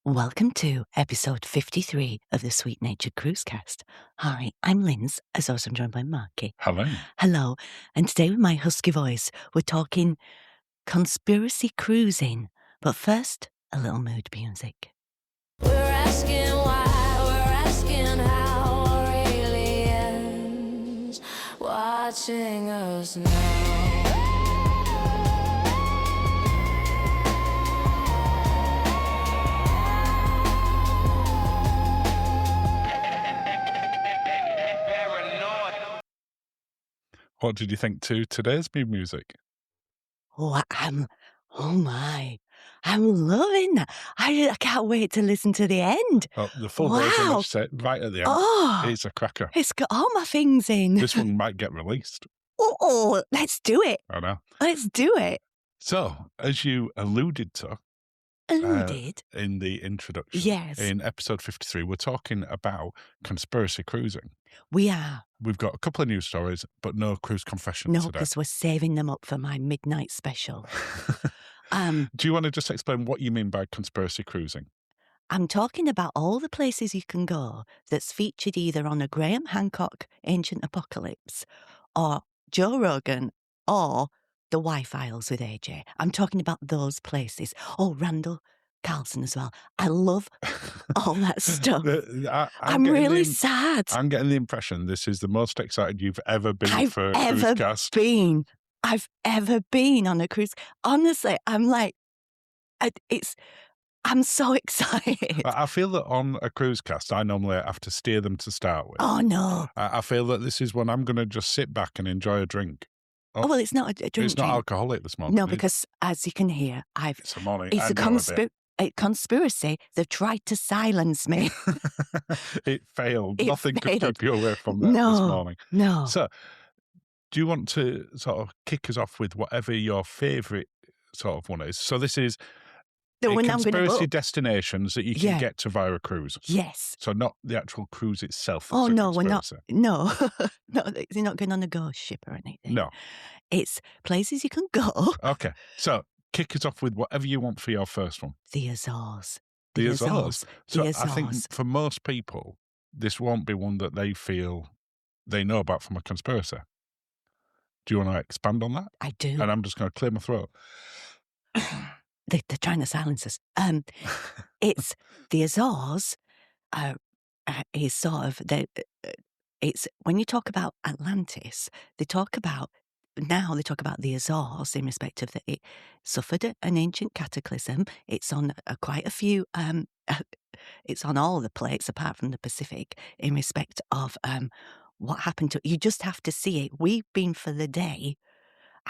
Welcome to episode 53 of the Sweet Natured Cruisecast. Hi, I'm Linz, Azores. I'm joined by Marky. Hello. Hello, and today with my husky voice, we're talking conspiracy cruising. But first, a little mood music. We're asking why, we're asking how, aliens watching us now. What did you think to today's mood music? Oh my, I'm loving that. I can't wait to listen to the end. Oh, the full version is set right at the end. Oh, It's a cracker. it's got all my things in. This one might get released. Oh, let's do it. I know. Let's do it. So, as you alluded to Alluded. in the introduction, Yes. in episode 53, we're talking about conspiracy cruising. We are. We've got a couple of news stories, but no cruise confession No, today. because we're saving them up for my midnight special. Do you want to just explain what you mean by conspiracy cruising? I'm talking about all the places you can go that's featured either on a Graham Hancock Ancient Apocalypse or Joe Rogan or the Y-Files with AJ. I'm talking about those places. Oh, Randall Carlson as well. I love all that stuff. I'm really sad. I'm getting the impression this is the most excited you've ever been for a cruisecast. I've ever been on a cruise. Honestly, I'm like, I'm so excited. I feel that on a cruisecast, I normally have to steer them to start with. Oh, no. I feel that this is when I'm going to just sit back and enjoy a drink. Oh, well, it's not a drink. It's not alcoholic this morning. No, because as you can hear, it's a morning. It's a conspiracy. They've tried to silence me. It failed. It Nothing failed. could keep you away from that this morning. No. So, do you want to sort of kick us off with whatever your favourite sort of one is? So this is The one I'm gonna conspiracy book. destinations that you can Yeah. get to via a cruise. Yes. So not the actual cruise itself. Oh, that's a no, we're not. conspiracy. No. No, you're not going on a ghost ship or anything. No. It's places you can go. Okay. So kick us off with whatever you want for your first one. The Azores. The Azores. So The I think Azores. for most people, this won't be one that they feel they know about from a conspiracy. Do you want to expand on that? I do. And I'm just going to clear my throat. They're trying to silence us. It's the Azores. Is sort of it's when you talk about Atlantis, they talk about the Azores in respect of that it suffered an ancient cataclysm. It's on quite a few. It's on all the plates apart from the Pacific in respect of what happened to it. You just have to see it. We've been for the day.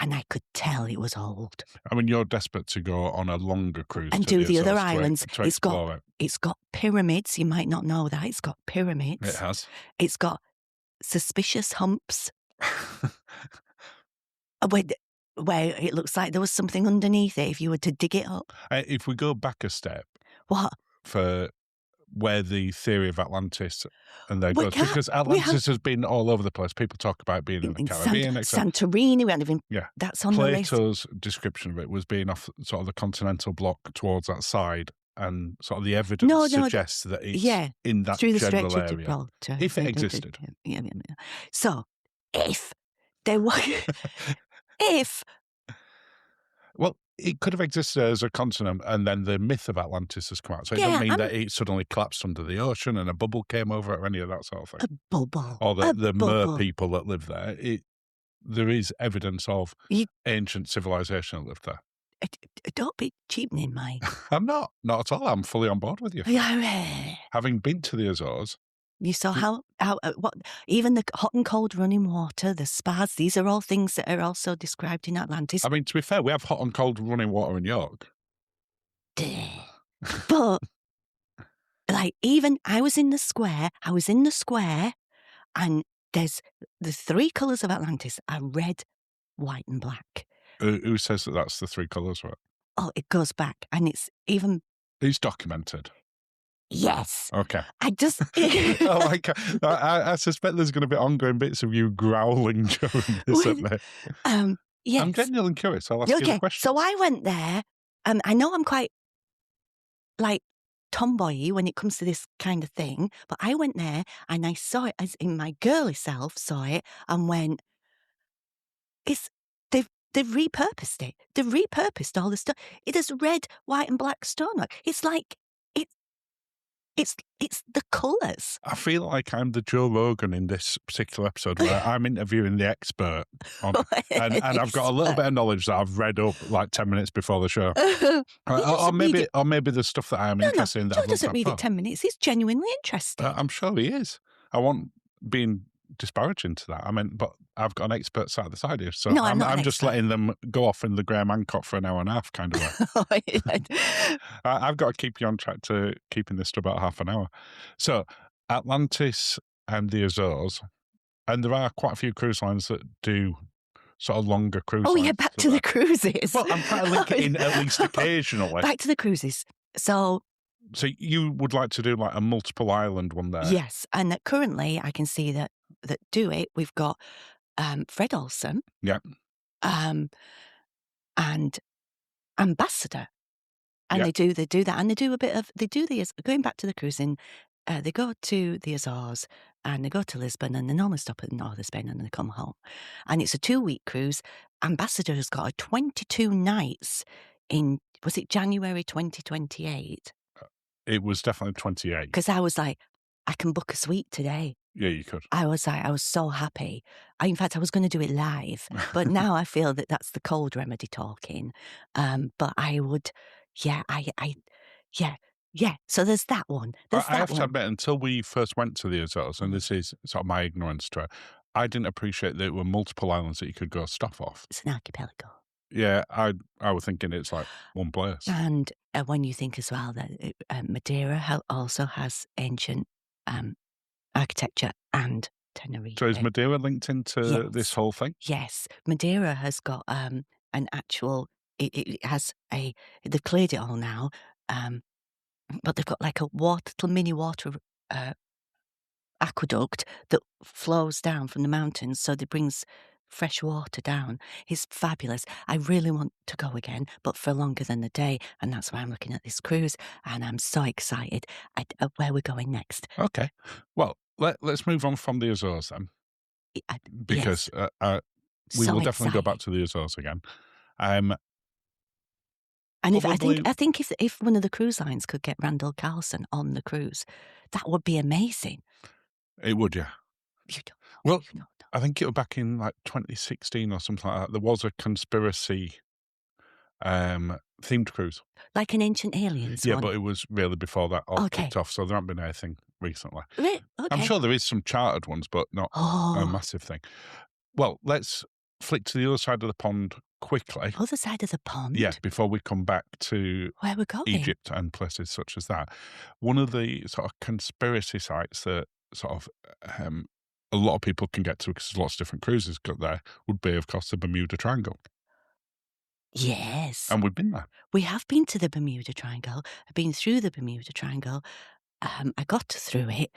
And I could tell it was old. I mean, you're desperate to go on a longer cruise And to do the other Azores islands. to explore it. It's got pyramids. You might not know that. It's got pyramids. It has. It's got suspicious humps where it looks like there was something underneath it if you were to dig it up. If we go back a step What? for where the theory of Atlantis and there We goes, can't- because Atlantis has been all over the place. People talk about being in the Caribbean, etc. Santorini, we haven't even. Yeah. That's on the list. Plato's description of it was being off sort of the continental block towards that side, and sort of the evidence suggests that it's in that through the general Strait of area. Gibraltar. If it existed. Yeah. So, if there was, if Well, it could have existed as a continent, and then the myth of Atlantis has come out. So it doesn't mean that it suddenly collapsed under the ocean and a bubble came over it or any of that sort of thing. a bubble, Or the mer bubble. people that live there. There is evidence of ancient civilization that lived there. Don't be cheapening my. I'm not at all. I'm fully on board with you. Having been to the Azores. You saw how what even the hot and cold running water, the spas. These are all things that are also described in Atlantis. I mean, to be fair, we have hot and cold running water in York. But like, even I was in the square, and there's the three colours of Atlantis are red, white, and black. Who says that that's the three colours, right? Oh, it goes back, and it's even. It's documented. Yes. Okay. I just. I suspect there's going to be ongoing bits of you growling during this, isn't there? Yes. I'm genuinely curious. I'll ask you a question. So I went there, and I know I'm quite, like, tomboy when it comes to this kind of thing, but I went there and I saw it, as in my girly self saw it and went, they've repurposed it. They've repurposed all the stuff. It is red, white, and black stonework. It's like it's the colours. I feel like I'm the Joe Rogan in this particular episode where I'm interviewing the expert on, and I've got a little bit of knowledge that I've read up like 10 minutes before the show. or maybe the stuff that I am interested in. That Joe doesn't read it 10 minutes. He's genuinely interested. I'm sure he is. I want being disparaging to that. I mean, but I've got an expert side of the side here, so No, I'm just letting them go off in the Graham Hancock for an hour and a half kind of way. I've got to keep you on track to keeping this to about half an hour. So Atlantis and the Azores, and there are quite a few cruise lines that do sort of longer cruise lines. Oh yeah, back to the cruises. Well, I'm trying to link it in at least occasionally. Back to the cruises. So you would like to do like a multiple island one there? Yes, and that currently I can see that do it. We've got Fred Olsen, and Ambassador, and they do that, and they do the going back to the cruising. They go to the Azores and they go to Lisbon and they normally stop at the north of Spain and they come home, and it's a 2-week cruise. Ambassador has got a 22 nights in, was it January 2028? It was definitely 28. Because I was like, I can book a suite today. Yeah, you could. I was so happy. In fact, I was going to do it live, but now I feel that that's the cold remedy talking. But I would, yeah. So there's that one. I have to admit, until we first went to the Azores, and this is sort of my ignorance to it, I didn't appreciate that there were multiple islands that you could go stop off. It's an archipelago. Yeah, I was thinking it's like one place. And when you think as well that Madeira also has ancient architecture and Tenerife. So is Madeira linked into this whole thing? Yes. Madeira has got an actual, it has they've cleared it all now, but they've got like a little mini water aqueduct that flows down from the mountains, so it brings fresh water down. It's fabulous. I really want to go again, but for longer than a day, and that's why I'm looking at this cruise, and I'm so excited where we're going next. Okay. Well, let's move on from the Azores then, because we will definitely go back to the Azores again. And I think if one of the cruise lines could get Randall Carlson on the cruise, that would be amazing. It would, yeah. Well, I think it was back in like 2016 or something like that. There was a conspiracy themed cruise, like an Ancient Aliens. Yeah, one. But it was really before that all kicked off, so there hasn't been anything recently. Okay. I'm sure there is some chartered ones, but not a massive thing. Well, let's flick to the other side of the pond quickly. Other side of the pond? Yeah, before we come back to where we're going, Egypt and places such as that. One of the sort of conspiracy sites that sort of a lot of people can get to, because there's lots of different cruises got there, would be, of course, the Bermuda Triangle. Yes. And we've been there. We have been to the Bermuda Triangle. I've been through the Bermuda Triangle. I got through it,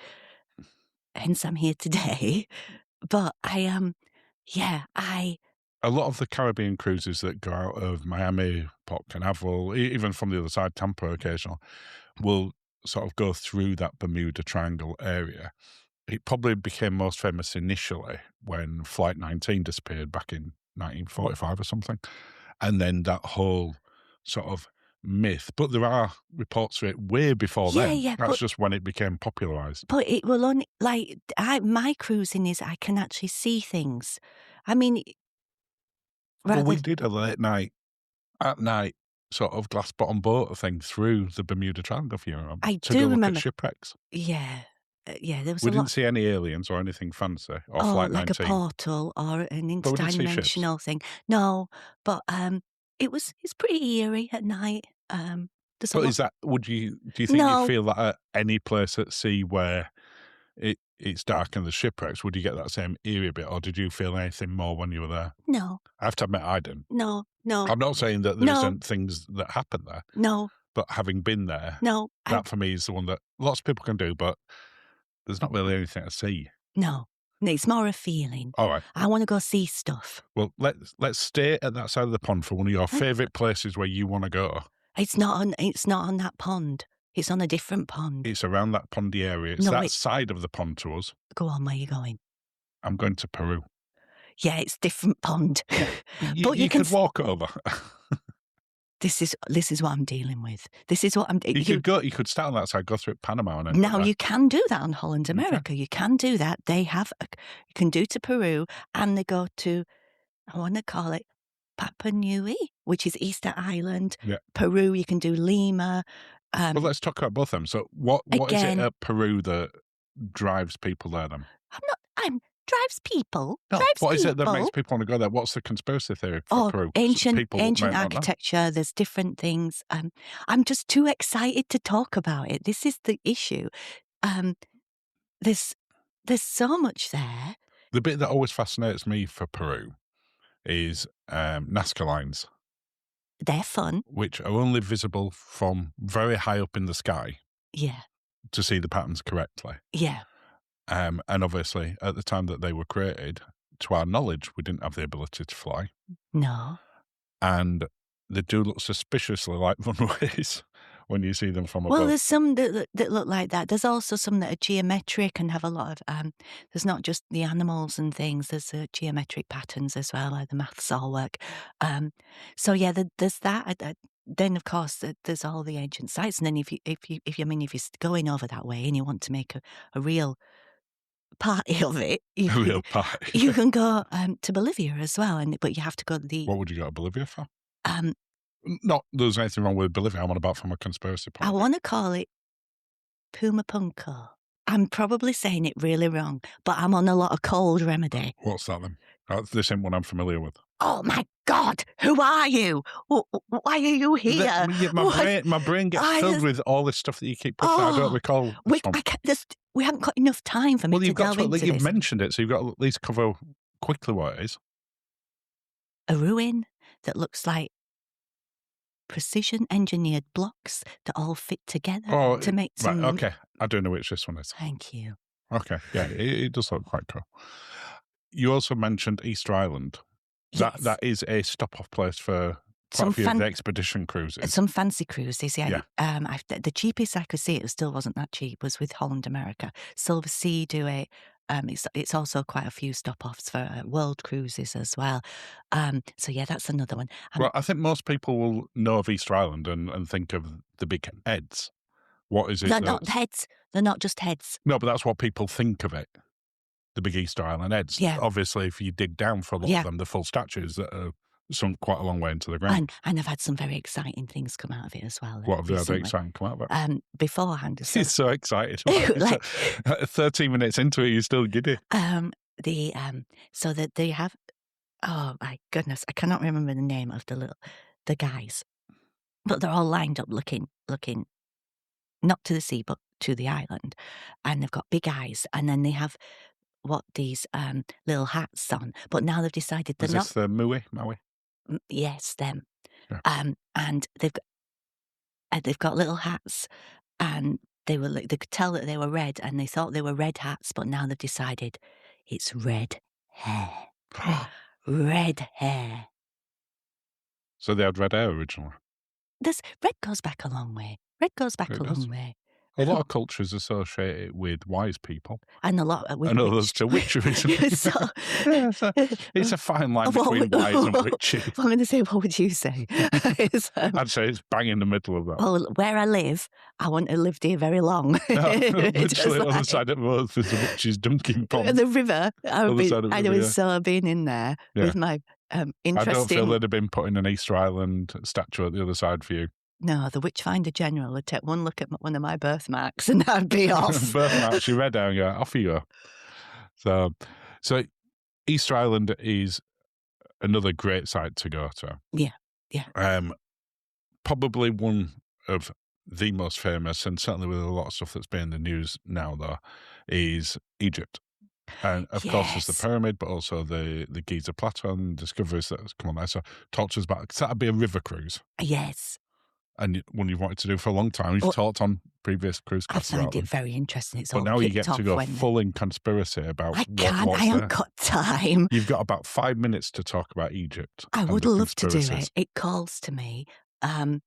hence I'm here today. But a lot of the Caribbean cruises that go out of Miami, Port Canaveral, even from the other side, Tampa occasional, will sort of go through that Bermuda Triangle area. It probably became most famous initially when Flight 19 disappeared back in 1945 or something. And then that whole sort of myth. But there are reports of it way before then. Yeah, that's just when it became popularised. But it will only, like, my cruising is I can actually see things. I mean... Well, we did a at night, sort of glass bottom boat thing through the Bermuda Triangle, if you remember. I do remember. Look at shipwrecks. Yeah. There was we didn't see any aliens or anything fancy, or Flight 19. Like a portal or an interdimensional thing. No, but it's pretty eerie at night. But is that? Do you think you'd feel that at any place at sea where it's dark and the shipwrecks, would you get that same eerie bit, or did you feel anything more when you were there? No. I have to admit, I didn't. No. I'm not saying that there isn't things that happen there. No. But having been there, that for me is the one that lots of people can do, but there's not really anything to see. No, it's more a feeling. All right. I want to go see stuff. Well, let's stay at that side of the pond for one of your favourite places where you want to go. It's not on that pond. It's on a different pond. It's around that pondy area. It's that side of the pond to us. Go on, where are you going? I'm going to Peru. Yeah, it's different pond. But you could walk over. This is what I'm dealing with. This is what I'm. You could start on that side, go through Panama, and now you can do that on Holland America. You can do that. They have. You can do to Peru, and they go to. I want to call it Papua Nui, which is Easter Island. Yeah. Peru, you can do Lima. Well, let's talk about both of them. So, what is it at Peru that drives people there? Then drives people. No, what is it that makes people want to go there? What's the conspiracy theory for Peru? Ancient architecture. There's different things. I'm just too excited to talk about it. This is the issue. There's so much there. The bit that always fascinates me for Peru is Nazca lines. They're fun. Which are only visible from very high up in the sky. Yeah. To see the patterns correctly. Yeah. And obviously, at the time that they were created, to our knowledge, we didn't have the ability to fly. No. And they do look suspiciously like runways when you see them from above. Well, there's some that look like that. There's also some that are geometric and have a lot of, there's not just the animals and things, there's geometric patterns as well, like the maths all work. So yeah, there's that. Then of course there's all the ancient sites. And then if you're going over that way and you want to make a real party of it, you can go to Bolivia as well. But you have to go to the. What would you go to Bolivia for? Not there's anything wrong with Bolivia. I'm on about from a conspiracy point. I want to call it Pumapunko. I'm probably saying it really wrong, but I'm on a lot of cold remedy. What's that then? This ain't one I'm familiar with. Oh my God! Who are you? Why are you here? My brain gets filled with all this stuff that you keep putting. I don't recall. We haven't got enough time for me to delve into this. You've mentioned it, so you've got to at least cover quickly what it is. A ruin that looks like precision engineered blocks that all fit together to make some. Right, okay, I don't know which this one is. Thank you. Okay, yeah, it does look quite cool. You also mentioned Easter Island. Yes. That is a stop-off place for quite a few of the expedition cruises. Some fancy cruises, yeah. The cheapest I could see, it still wasn't that cheap, was with Holland America. Silver Sea do it. It's also quite a few stop-offs for world cruises as well. So yeah, that's another one. Well, I think most people will know of Easter Island and think of the big heads. What is it? They're not heads. They're not just heads. No, but that's what people think of it. The big Easter Island heads. Yeah. Obviously, if you dig down for a lot of them, they're full statues that are sunk quite a long way into the ground. And I've had some very exciting things come out of it as well. What have you had exciting come out of it? Beforehand. He's so excited. 13 minutes into it, you're still giddy. So that they have, oh my goodness, I cannot remember the name of the guys, but they're all lined up looking not to the sea, but to the island. And they've got big eyes. And then they have these little hats on. But now they've decided they're not. Is this the Maui? Yes, them. Yeah. And they've got little hats, and they could tell that they were red, and they thought they were red hats, but now they've decided it's red hair. Red hair. So they had red hair originally? Red goes back a long way. Red goes back a long way. A lot of cultures associate it with wise people. And a lot with others to witchery. It's a fine line between wise and witchy. I'm going to say, what would you say? I'd say it's bang in the middle of that. Well, where I live, I wouldn't have lived here very long. Literally on the side of the road, there's a witch's dunking pond. The river. I've been in there with my interest. I don't feel they'd have been putting an Easter Island statue at the other side for you. No, the Witchfinder General would take one look at one of my birthmarks and I'd be off. Birthmarks, you read down, off you go. So Easter Island is another great site to go to. Yeah. Probably one of the most famous, and certainly with a lot of stuff that's been in the news now, though, is Egypt. And of course, there's the pyramid, but also the Giza Plateau and discoveries that has come on there. So talk to us about, because that'd be a river cruise. Yes. And one you've wanted to do for a long time. You've talked on previous cruise casts. I find it very interesting. But now you get to go full in conspiracy about I haven't got time. You've got about 5 minutes to talk about Egypt. I would love to do it. It calls to me. And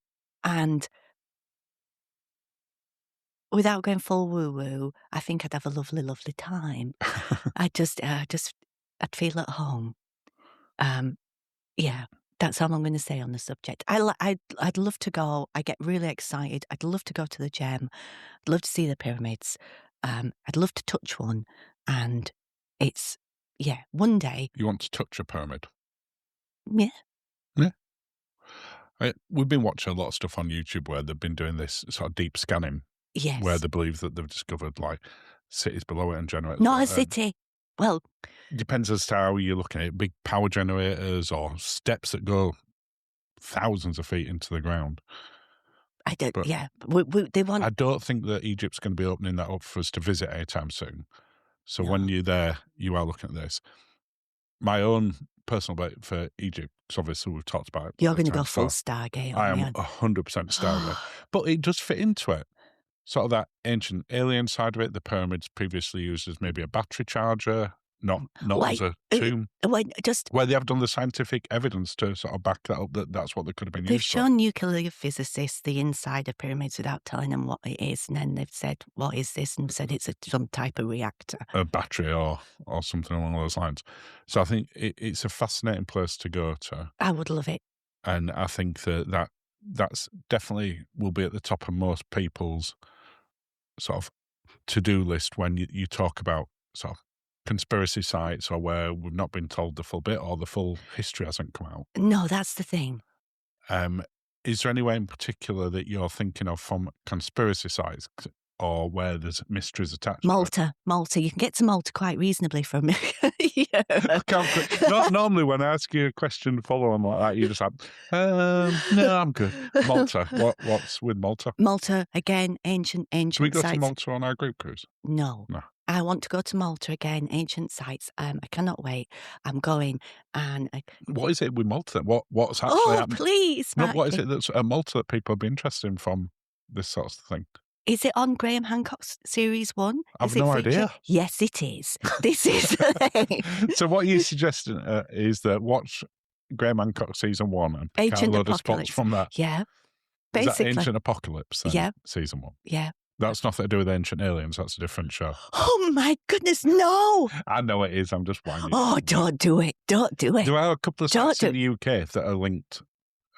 without going full woo-woo, I think I'd have a lovely, lovely time. I'd feel at home. Yeah, that's all I'm going to say on the subject. I'd love to go. I get really excited. I'd love to go to the gem. I'd love to see the pyramids. I'd love to touch one. And it's, one day. You want to touch a pyramid? Yeah. Yeah. We've been watching a lot of stuff on YouTube where they've been doing this sort of deep scanning. Yes. Where they believe that they've discovered like cities below it and generators. Not a city. Well, depends as to how you're looking at it. Big power generators or steps that go thousands of feet into the ground. I don't. But yeah, they want. I don't think that Egypt's going to be opening that up for us to visit anytime soon. So when you're there, you are looking at this. My own personal bet for Egypt, because obviously we've talked about it. You're going to go full Stargate. I am 100% Stargate, but it does fit into it. Sort of that ancient alien side of it. The pyramids previously used as maybe a battery charger, not as a tomb. Where they have done the scientific evidence to sort of back that up, that's what they could have been used for. They've shown nuclear physicists the inside of pyramids without telling them what it is, and then they've said, what is this? And said it's some type of reactor. A battery or something along those lines. So I think it's a fascinating place to go to. I would love it. And I think that's definitely will be at the top of most people's sort of to-do list when you talk about sort of conspiracy sites or where we've not been told the full bit or the full history hasn't come out. No, that's the thing. Is there anywhere in particular that you're thinking of from conspiracy sites or where there's mysteries attached? Malta. You can get to Malta quite reasonably from me. Normally when I ask you a question follow on like that, you just like, no, I'm good. Malta. What's with Malta? Malta, again, ancient sites. Should we go to Malta on our group cruise? No. I want to go to Malta again, ancient sites. I cannot wait. I'm going. And what is it with Malta? What's actually happening? Please, no, what is it that's at Malta that people would be interested in from this sort of thing? Is it on Graham Hancock's series 1? I've no idea. Yes, it is. This is the thing. So what you're suggesting is that watch Graham Hancock season 1 and pick out a load of spots from that. Yeah. Basically. Is that Ancient Apocalypse then? Yeah. Season 1? Yeah. That's nothing to do with Ancient Aliens. That's a different show. Oh my goodness, no! I know it is. I'm just whining. Oh, don't do it. Don't do it. There are a couple of sites in the UK that are linked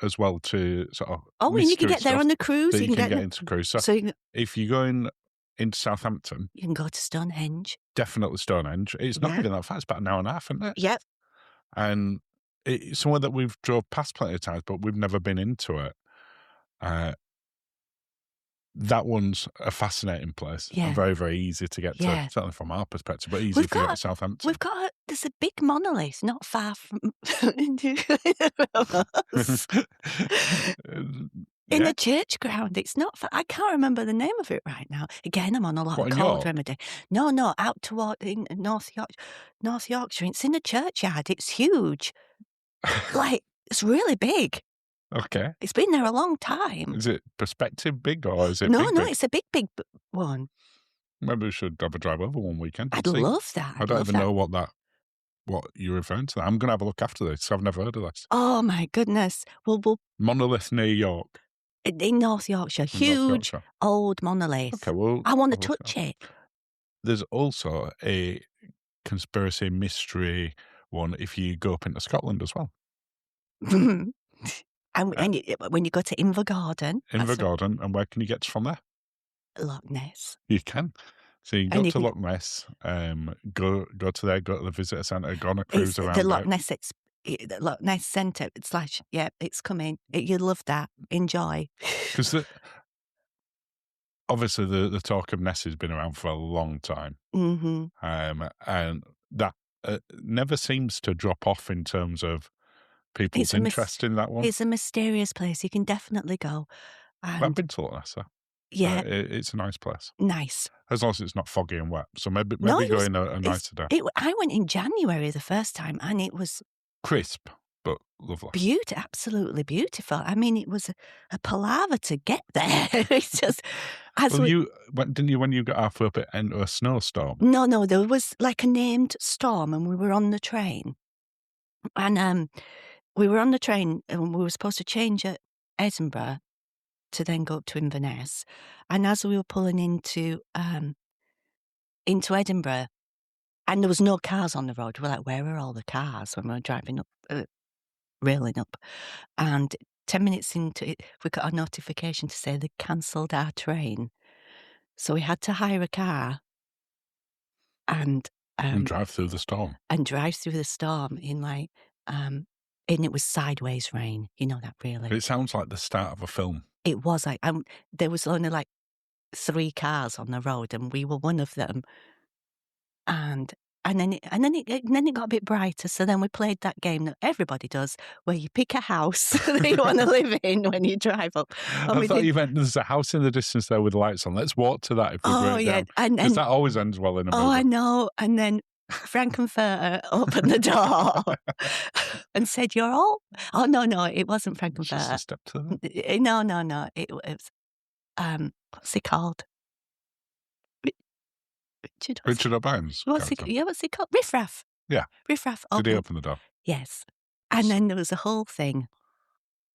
as well to sort of and you can get there on the cruise. You can get into cruise. So if you're going into Southampton, you can go to Stonehenge. Definitely Stonehenge. It's not even that far. It's about an hour and a half, isn't it? Yep. And it's somewhere that we've drove past plenty of times, but we've never been into it. That one's a fascinating place. Yeah. And very, very easy to get to, certainly from our perspective, but easy to get to Southampton. There's a big monolith not far from in the church ground. It's not far. I can't remember the name of it right now. Again, I'm on a lot of cold remedy. No, out toward in North Yorkshire. It's in a churchyard. It's huge. It's really big. Okay. It's been there a long time. Is it perspective big or is it No, big? It's a big one. Maybe we should have a drive over one weekend. I'd love that. I don't even know what you're referring to. I'm going to have a look after this. I've never heard of this. Oh, my goodness. Well, monolith near York. In North Yorkshire. Huge old monolith. Okay, well, I want to touch it. There's also a conspiracy mystery one if you go up into Scotland as well. And when you go to Invergordon. Invergordon, and where can you get from there? Loch Ness. You can. So you go to Loch Ness, go to there, go to the visitor centre, go on a cruise around the Loch Ness Centre. It's coming. You'll love that. Enjoy. Because obviously the talk of Ness has been around for a long time. Mm-hmm. And that never seems to drop off in terms of people's interest in that one. It's a mysterious place. You can definitely go. I've been to Loch Ness, though. Yeah. It's a nice place. Nice. As long as it's not foggy and wet. So maybe go in a nicer day. I went in January the first time and it was crisp, but lovely. Absolutely beautiful. I mean, it was a palaver to get there. It's just... didn't you when you got halfway up it into a snowstorm? No, there was like a named storm and we were on the train. And we were on the train and we were supposed to change at Edinburgh. to then go up to Inverness. And as we were pulling into Edinburgh, and there was no cars on the road, we're like, where are all the cars when we were driving up, railing up? And 10 minutes into it, we got a notification to say they cancelled our train. So we had to hire a car and drive through the storm. And drive through the storm in like, and it was sideways rain. You know that really. It sounds like the start of a film. It was like, there was only like 3 cars on the road, and we were one of them. And then it got a bit brighter. So then we played that game that everybody does, where you pick a house that you want to live in when you drive up. I thought you meant there's a house in the distance there with lights on. Let's walk to that if we break down. Because that always ends well in a movie. Oh, I know. And then Frankenfurter opened the door and said, "You're all." Oh no, it wasn't Frankenfurter. Just a step to that. No. It was what's he called? Richard O'Brien's. What's he called? Riff Raff. Yeah. Riff Raff. Did he open the door? Yes. And then there was a whole thing.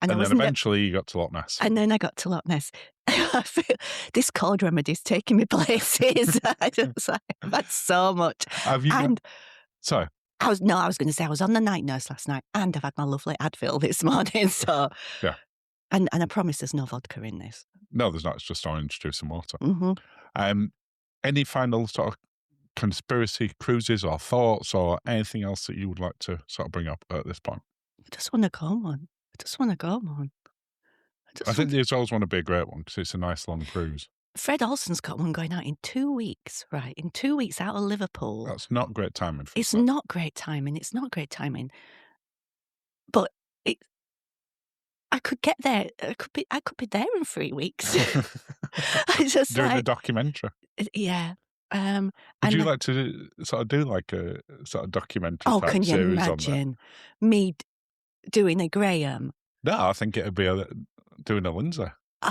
And then eventually you got to Loch Ness. And then I got to Loch Ness. I feel this cold remedy's taking me places. I've had so much. Have you? Sorry. I was going to say I was on the night nurse last night, and I've had my lovely Advil this morning. So yeah. And I promise there's no vodka in this. No, there's not. It's just orange juice and water. Mm-hmm. Any final sort of conspiracy cruises or thoughts or anything else that you would like to sort of bring up at this point? I just want to go on. I think the Azores want to be a great one because it's a nice long cruise. Fred Olsen's got one going out in 2 weeks, right? In 2 weeks out of Liverpool. That's not great timing. It's not great timing. But I could get there. I could be there in 3 weeks. I just doing a documentary. Yeah. Would you like to sort of do like a sort of documentary type can you series imagine me doing a Graham? No, I think it'd be doing a Lindsay.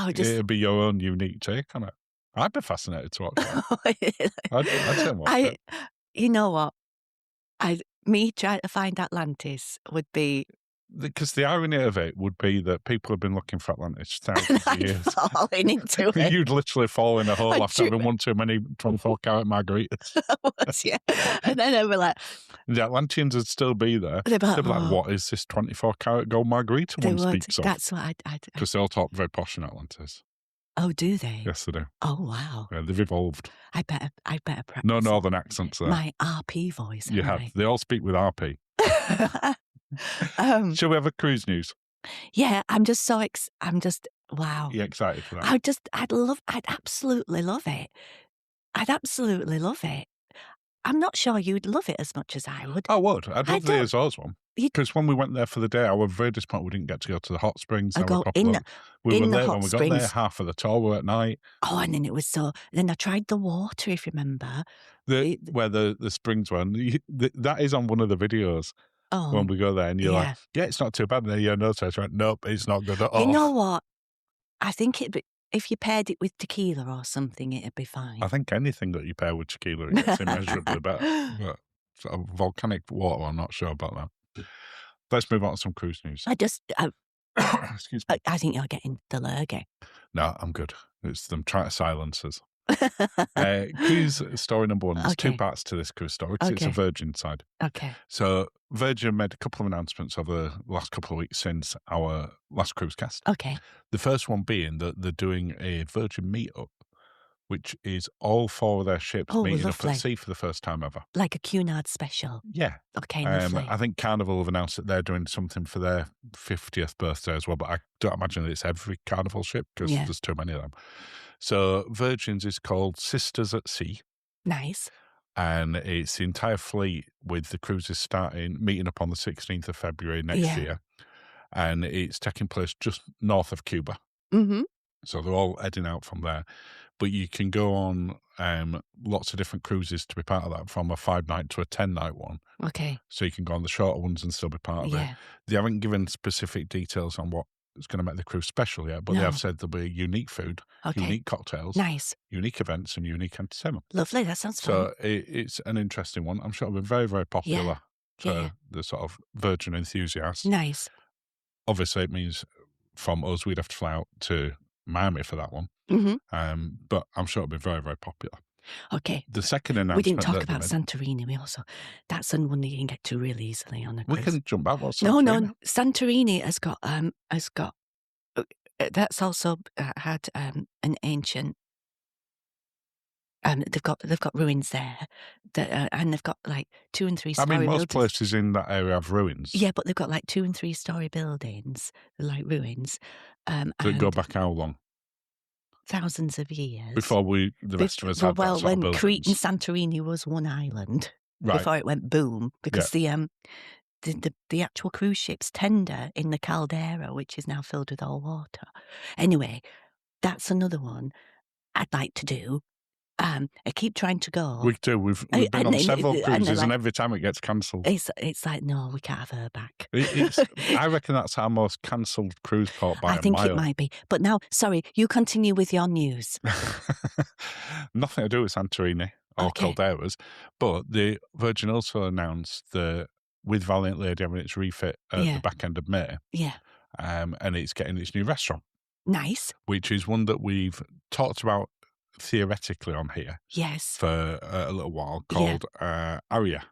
It'd be your own unique take on it. I'd be fascinated to watch that. I'd say watch it. You know what? Me trying to find Atlantis would be... Because the irony of it would be that people have been looking for Atlantis thousands of years. Falling into it. You'd literally fall in a hole after having one too many 24-carat margaritas. Yeah. And then they were like... The Atlanteans would still be there. They'd be like, what is this 24-carat gold margarita one speaks of? That's what Because they all talk very posh in Atlantis. Oh, do they? Yes, they do. Oh, wow. Yeah, they've evolved. I better practice. No northern accents there. My RP voice. You have. They all speak with RP. Shall we have a cruise news? Yeah, I'm just so wow. You excited for that? I'd absolutely love it. I'm not sure you'd love it as much as I would. I would. I'd love the Azores one. Because when we went there for the day, I was very disappointed we didn't get to go to the hot springs. We were there when we got springs. there. Half of the tour were at night. Oh, and then it was then I tried the water, if you remember. Where the springs were. And that is on one of the videos. Oh, when we go there, and you're like, yeah, it's not too bad. And then you notice, I went, nope, it's not good at all. You know what? I think if you paired it with tequila or something, it'd be fine. I think anything that you pair with tequila, it gets immeasurably better. But sort of volcanic water, I'm not sure about that. Let's move on to some cruise news. Excuse me. I think you're getting the lurgy. No, I'm good. It's them trying to silence us. Cruise story number one. There's 2 parts to this cruise story. It's a Virgin side. Okay. So Virgin made a couple of announcements over the last couple of weeks since our last cruise cast. Okay. The first one being that they're doing a Virgin meetup, which is all 4 of their ships meeting up at sea for the first time ever. Like a Cunard special. Yeah. Okay, lovely. I think Carnival have announced that they're doing something for their 50th birthday as well, but I don't imagine that it's every Carnival ship because there's too many of them. So Virgin's is called Sisters at Sea. Nice. And it's the entire fleet with the cruises meeting up on the 16th of February next year. And it's taking place just north of Cuba. Mm-hmm. So they're all heading out from there. But you can go on lots of different cruises to be part of that, from a 5-night to a 10-night one. Okay. So you can go on the shorter ones and still be part of it. They haven't given specific details on what is going to make the cruise special yet, but they have said there'll be unique food, unique cocktails, unique events, and unique entertainment. Lovely, that sounds fun. So it's an interesting one. I'm sure it'll be very, very popular for the sort of Virgin enthusiasts. Nice. Obviously, it means from us, we'd have to fly out to Miami for that one. But I'm sure it'll be very, very popular. Okay. The second announcement We didn't talk that they about made- Santorini. That's one that you can get to really easily on a we cruise. can jump back. What's No, Santorini? Santorini has got that's also had an ancient. They've got ruins there, and they've got like 2 and 3 I story mean, most buildings. places in that area have ruins. Yeah, but they've got like 2 and 3 story buildings, like ruins, That and go back how long? thousands of years Before the rest of us had that sort of when Crete and buildings. Santorini was one island, Right. before it went boom, because the actual cruise ships tender in the caldera, which is now filled with all water. Anyway, that's another one I'd like to do. I keep trying to go. We do. We've been on several cruises, like, and every time it gets cancelled. It's like, no, we can't have her back. I reckon that's our most cancelled cruise port by a mile. I think it might be. But now, sorry, you continue with your news. Nothing to do with Santorini or calderas, but the Virgin also announced with Valiant Lady having its refit at the back end of May. Yeah. And it's getting its new restaurant. Nice. Which is one that we've talked about theoretically on here. Yes. For a little while, called Arya.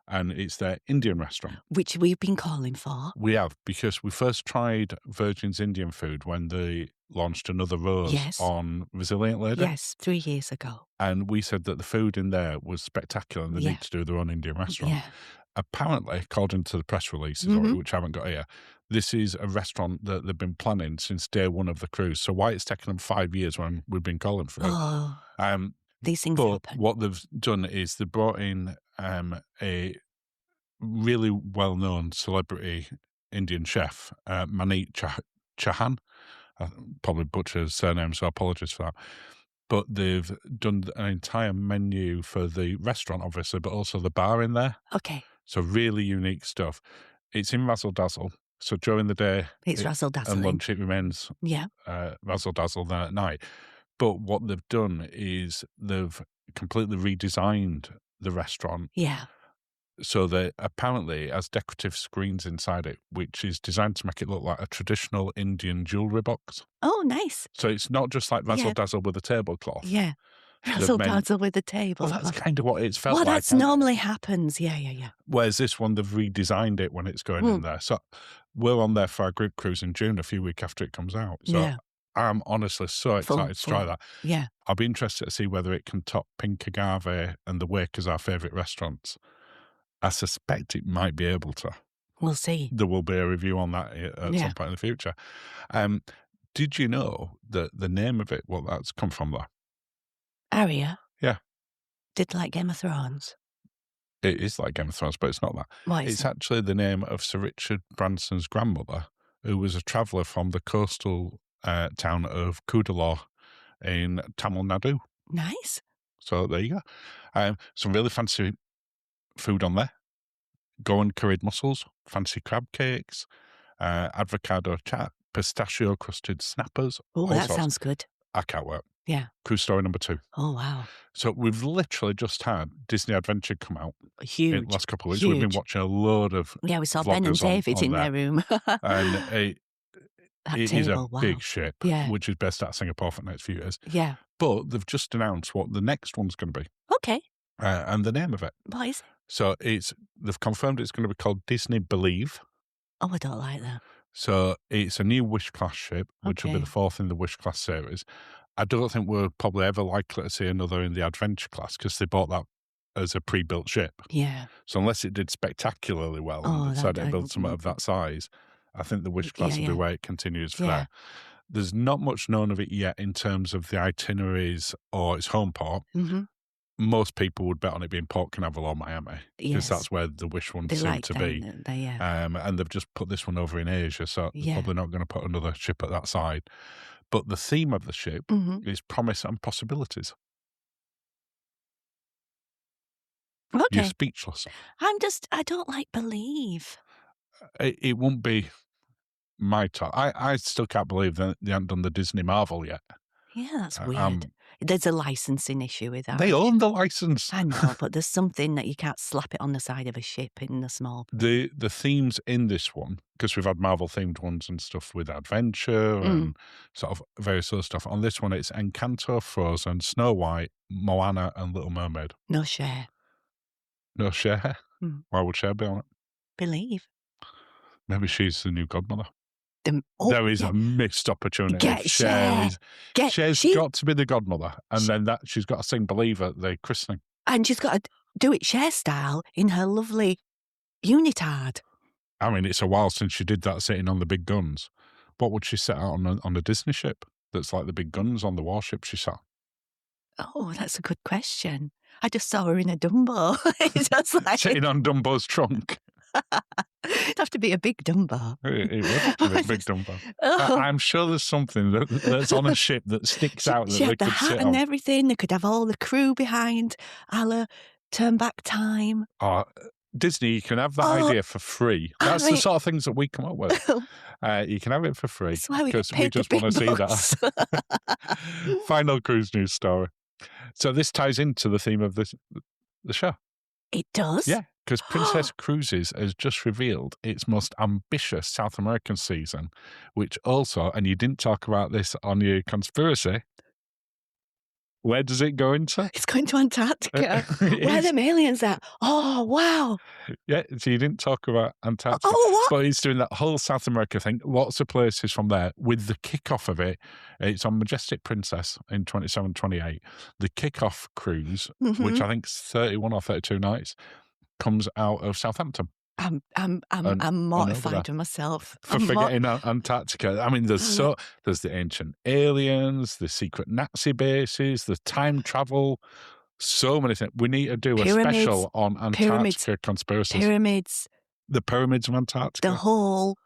And it's their Indian restaurant. Which we've been calling for. We have, because we first tried Virgin's Indian food when they launched Another Rose on Resilient Lady. Yes, 3 years ago. And we said that the food in there was spectacular and they need to do their own Indian restaurant. Yeah. Apparently, according to the press releases, which I haven't got here, this is a restaurant that they've been planning since day one of the cruise. So why it's taken them 5 years when we've been calling for it. These things happen. What they've done is they brought in a really well-known celebrity Indian chef, Maneet Chauhan. I probably butchered his surname, so apologies for that. But they've done an entire menu for the restaurant, obviously, but also the bar in there. Okay. So really unique stuff. It's in Razzle Dazzle. So during the day, it's Razzle Dazzle. And lunch, it remains Razzle Dazzle then at night. But what they've done is they've completely redesigned the restaurant. Yeah. So that apparently has decorative screens inside it, which is designed to make it look like a traditional Indian jewellery box. Oh, nice. So it's not just like Razzle Dazzle with a tablecloth. Yeah. Razzle Dazzle with a tablecloth. Well, that's kind of what it's felt like. Well, that's normally happens. Yeah. Whereas this one, they've redesigned it when it's going in there. So we're on there for our group cruise in June, a few weeks after it comes out. So I'm honestly so excited to try that. Yeah. I'll be interested to see whether it can top Pink Agave and The Wake as our favourite restaurants. I suspect it might be able to. We'll see. There will be a review on that at some point in the future. Did you know that the name of it, what that's come from there? Arya? Yeah. Did like Game of Thrones? It is like Game of Thrones, but it's not that. What is it's it? Actually the name of Sir Richard Branson's grandmother, who was a traveller from the coastal town of Cuddalore in Tamil Nadu. Nice. So there you go. Some really fancy food on there. Goan curried mussels, fancy crab cakes, avocado chat, pistachio crusted snappers. Oh, that sounds good. I can't wait. Yeah. Cruise story number 2. Oh, wow. So we've literally just had Disney Adventure come out. Huge. In the last couple of weeks. Huge. We've been watching a load of we saw Ben and David in their room. And it is a big ship, which is based out of Singapore for the next few years. Yeah. But they've just announced what the next one's going to be. Okay. And the name of it. What is it? So they've confirmed it's going to be called Disney Believe. Oh, I don't like that. So it's a new Wish Class ship, which will be the 4th in the Wish Class series. I don't think we're probably ever likely to see another in the Adventure Class because they bought that as a pre-built ship. Yeah. So unless it did spectacularly well and decided to build something of that size, I think the Wish Class will be where it continues for that. There's not much known of it yet in terms of the itineraries or its home port. Mm-hmm. Most people would bet on it being Port Canaveral or Miami because that's where the Wish ones seem to be. And they've just put this one over in Asia, so they're probably not going to put another ship at that side. But the theme of the ship is promise and possibilities. Okay. You're speechless. I don't like believe. It won't be my top. I still can't believe that they haven't done the Disney Marvel yet. Yeah, that's weird. There's a licensing issue with that. They own the license. I know, but there's something that you can't slap it on the side of a ship in the small. The themes in this one, because we've had Marvel-themed ones and stuff with adventure and sort of various other stuff. On this one, it's Encanto, Frozen, Snow White, Moana, and Little Mermaid. No Cher. No Cher? Why would Cher be on it? Believe. Maybe she's the new godmother. There is a missed opportunity. Get Cher. Cher's got to be the godmother, and then she's got to sing Believe at the christening. And she's got to do it Cher style in her lovely unitard. I mean, it's a while since she did that sitting on the big guns. What would she set out on a Disney ship that's like the big guns on the warship she sat? Oh, that's a good question. I just saw her in a Dumbo. It's just like... Sitting on Dumbo's trunk. It'd have to be a big Dumbo. It would have to be a big Dumbo. I'm sure there's something that's on a ship that sticks out that they could sit on. She had the hat and everything. They could have all the crew behind. A la Turn Back Time. Oh, Disney, you can have that idea for free. That's the sort of things that we come up with. You can have it for free because we just want to see that. Final cruise news story. So this ties into the theme of the show. It does? Yeah, because Princess Cruises has just revealed its most ambitious South American season, which also, and you didn't talk about this on your conspiracy, where does it go into? It's going to Antarctica. Where are them aliens at? Oh, wow. Yeah, so you didn't talk about Antarctica. Oh, what? But he's doing that whole South America thing, lots of places from there. With the kickoff of it, it's on Majestic Princess in 27-28. The kickoff cruise, which I think is 31 or 32 nights, comes out of Southampton. I'm mortified with myself. For forgetting Antarctica. I mean, there's the ancient aliens, the secret Nazi bases, the time travel, so many things. We need to do a special on Antarctica conspiracies. Pyramids. The pyramids of Antarctica. The whole...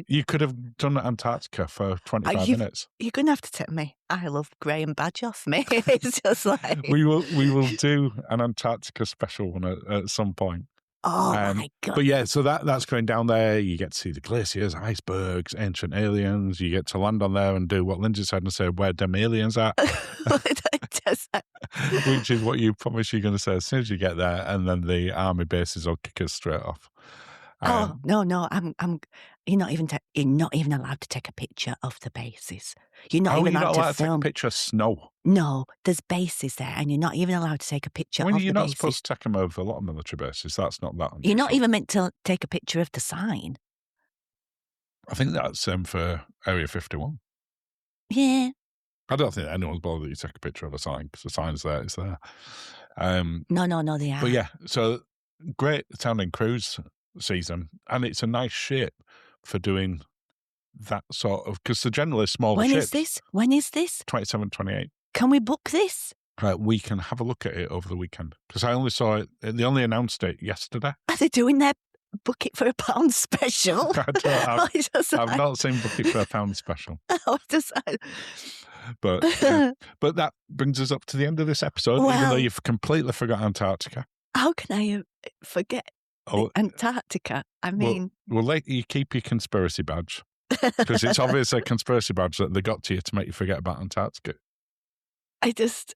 You could have done Antarctica for 25 minutes. You're going to have to tell me. I love Graham Badge off me. It's just like... We will do an Antarctica special one at some point. Oh, my God. But yeah, so that's going down there. You get to see the glaciers, icebergs, ancient aliens. You get to land on there and do what Linzi said and say, where them aliens at? Which is what you promise you're going to say as soon as you get there. And then the army bases will kick us straight off. No, you're not even allowed to take a picture of the bases. You're not even allowed to film. Take a picture of snow. No, there's bases there, and you're not even allowed to take a picture of the bases. You're not supposed to take them over a lot of military bases. That's not that unusual. You're not even meant to take a picture of the sign. I think that's for Area 51. Yeah. I don't think anyone's bothered that you take a picture of a sign because the sign's there. It's there. No, they are. But yeah, so great sounding cruise season, and it's a nice ship for doing that sort of, because the general is smaller ships. When is this? 27-28. Can we book this? We can have a look at it over the weekend, because I only saw it, they only announced it yesterday. Are they doing their book it for £1 special? I've not seen book it for £1 special. But that brings us up to the end of this episode, even though you've completely forgot Antarctica. How can I forget Antarctica? I mean... We'll let you keep your conspiracy badge, because it's obviously a conspiracy badge that they got to you to make you forget about Antarctica. I'm just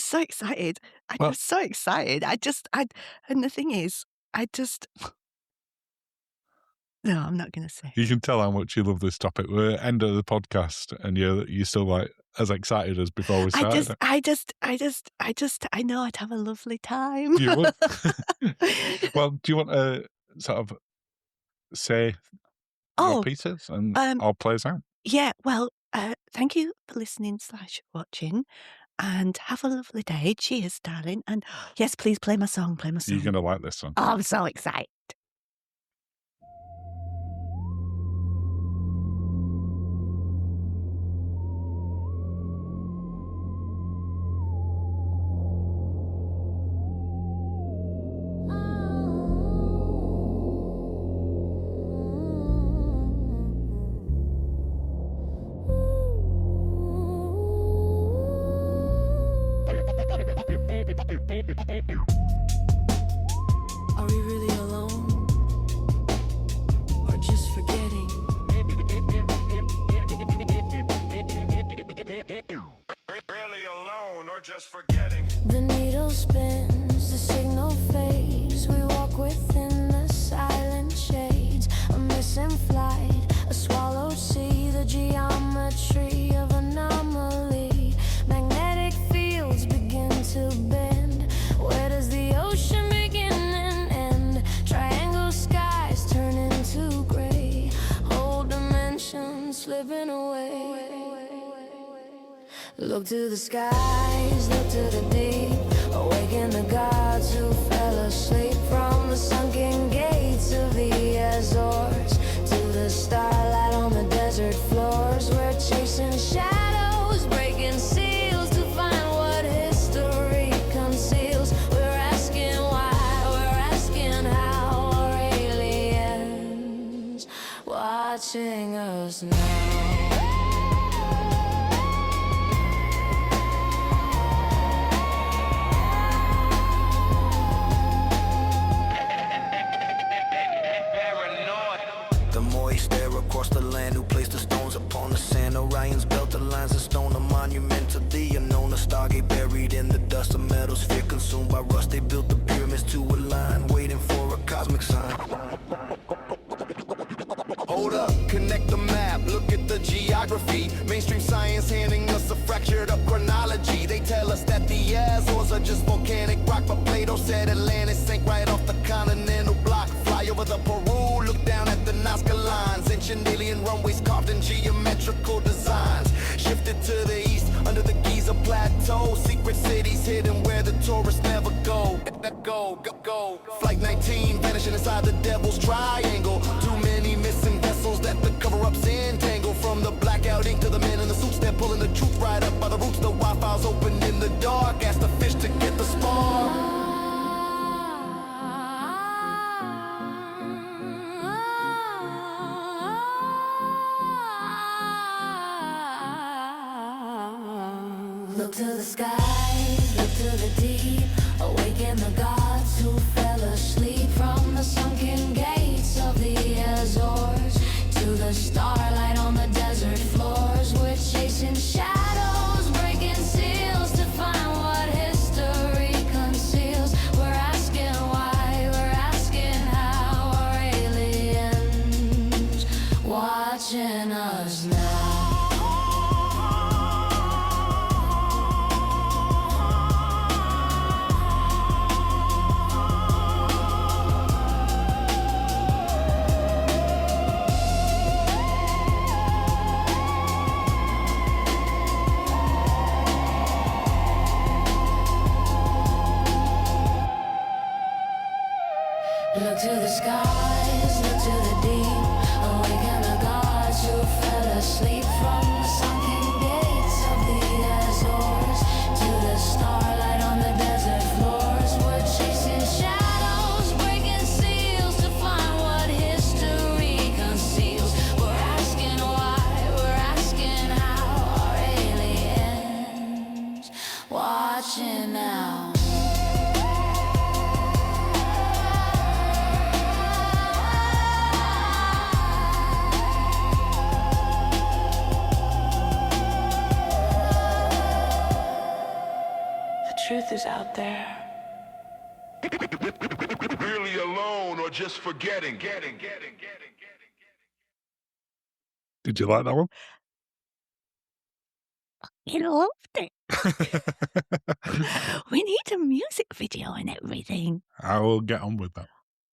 so excited. I'm so excited. And the thing is, no, I'm not going to say. You can tell how much you love this topic. We're at the end of the podcast, and you're still like as excited as before we started. I know I'd have a lovely time. You would. Well, do you want to sort of say your pieces and all plays out? Yeah. Well, thank you for listening /watching, and have a lovely day. Cheers, darling. And yes, please play my song. You're going to like this one. Oh, I'm so excited. Are we really alone? Or just just forgetting. The needle spins, the signal fades. We walk within the silent shades. A missing flight, a swallowed sea, the geometry of anomaly. Magnetic fields begin to bend. Where does the ocean begin and end? Triangle skies turn into gray. Whole dimensions slipping away. Look to the skies, look to the deep. Awaken the gods who fell asleep. From the sunken gates of the Azores to the starlight on the desert floors. We're chasing shadows, breaking seals to find what history conceals. We're asking why, we're asking how. Are aliens watching us now? Across the land, who placed the stones upon the sand? Orion's belt, the lines of stone, a monument to the unknown. A stargate buried in the dust, a metal sphere consumed by rust. They built the pyramids to align, waiting for a cosmic sign. Hold up, connect the map, look at the geography. Mainstream science handing us a fractured up chronology. They tell us that the Azores are just volcanic rock, but Plato said Atlantis sank right off the continental block. Fly over the Peru, look down at the Nazca lines. Ancient alien runways carved in geometrical designs. Shifted to the east, under the Giza Plateau. Secret cities hidden where the tourists never go. Go, go, go. Flight 19, vanishing inside the Devil's Triangle. Too many missing vessels that the cover-ups entangle. From the blackout ink to the men in the suits, they're pulling the truth right up by the roots. The Wi-Fi's open in the dark. Ask the fish to get the spark. Look to the skies, look to the deep. Awaken the gods who fell asleep. From the sunken gates of the Azores to the starlight on the desert floors. We're chasing shadows, breaking seals to find what history conceals. We're asking why, we're asking how. Are aliens watching us now? Look to the skies, look to the deep. Awaken the gods who fell asleep. From the sunken gates of the Azores to the starlight on the desert floors. We're chasing shadows, breaking seals to find what history conceals. We're asking why, we're asking how. Are aliens watching now? Truth is out there. Really alone or just forgetting. Did you like that one? You loved it. We need a music video and everything. I will get on with that.